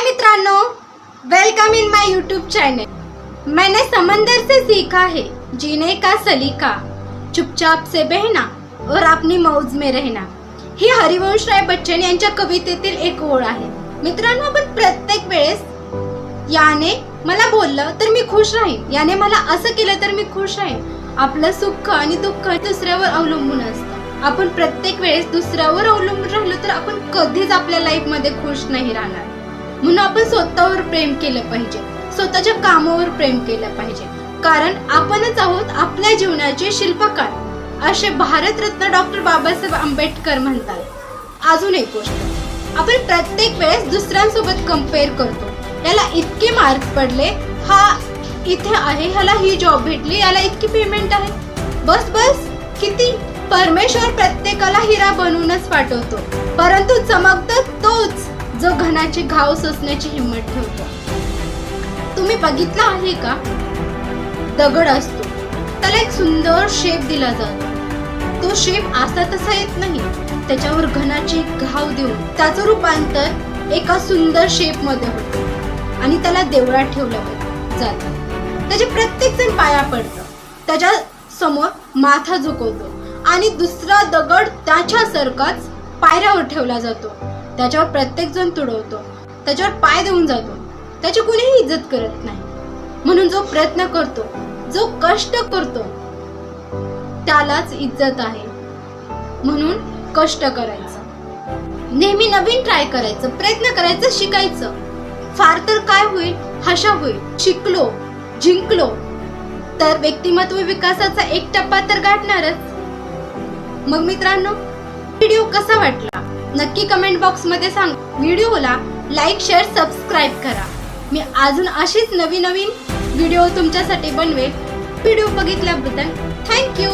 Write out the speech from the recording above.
मित्रांनो, welcome in my YouTube channel. मैंने समंदर से सीखा है जीने का सलीका, चुपचाप से बहना और अपनी मौज में रहना। ही हरिवंशराय बच्चन यांच्या कवितेतील एक ओळ आहे। मित्रांनो, आपण प्रत्येक वेळेस याने मला बोललं तर मी खुश राहीन, याने मला असं केलं तर मी खुश राहीन, आपलं सुख आणि दुःख दुसऱ्यावर अवलंबून असतं। आपण प्रत्येक वेळेस दुसऱ्यावर अवलंबून राहिलो तर आपण कधीच आपल्या लाईफ मध्ये खुश नाही राहणार। म्हणून आपण स्वतःवर प्रेम केलं पाहिजे, स्वतःच्या कामावर प्रेम केलं पाहिजे, कारण आपणच आहोत आपल्या जीवनाचे शिल्पकार, असे भारतरत्न डॉक्टर बाबासाहेब आंबेडकर म्हणतात। अजून एक गोष्ट, आपण प्रत्येक वेळेस दुसऱ्यांसोबत कंपेअर करतो। याला इतके मार्क्स पडले, हा इथे आहे, ह्याला ही जॉब भेटली, याला इतकी पेमेंट आहे, बस बस किती। परमेश्वर प्रत्येकाला हिरा बनवूनच पाठवतो, परंतु चमकतो तोच जो घनाचे घाव सोसण्याची हिंमत ठेवतो। तुम्ही बघितला आहे का, दगड असतो त्याला एक सुंदर शेप दिला जातो, तो शेप असा तसा येत नाही, त्याच्यावर घनाचे घाव देऊन त्याचं रूपांतर एका सुंदर शेप मध्ये होतं आणि त्याला देवळात ठेवलं जातं। त्याचे प्रत्येक जण पाया पडतं, त्याच्या समोर माथा झुकवतो आणि दुसरा दगड त्याच्यासारखाच पायऱ्यावर ठेवला जातो, त्याच्यावर प्रत्येक जण तुडवतो, त्याच्यावर पाय देऊन जातो, त्याची कुणीही इज्जत करत नाही। म्हणून जो प्रयत्न करतो, जो कष्ट करतो, त्यालाच इज्जत आहे। म्हणून कष्ट करायचं, नेहमी नवीन ट्राय करायचं, प्रयत्न करायचं, शिकायचं। फार तर काय होईल, हशा होईल, शिकलो जिंकलो तर व्यक्तिमत्व विकासाचा एक टप्पा तर गाठणारच। मग मित्रांनो, व्हिडिओ कसा वाटला नक्की कमेंट बॉक्स मध्ये सांग। व्हिडिओला लाईक, शेअर, सबस्क्राईब करा। मी अजून अशीच नवीन व्हिडिओ तुमच्यासाठी बनवेल। व्हिडिओ बघितल्याबद्दल थँक्यू।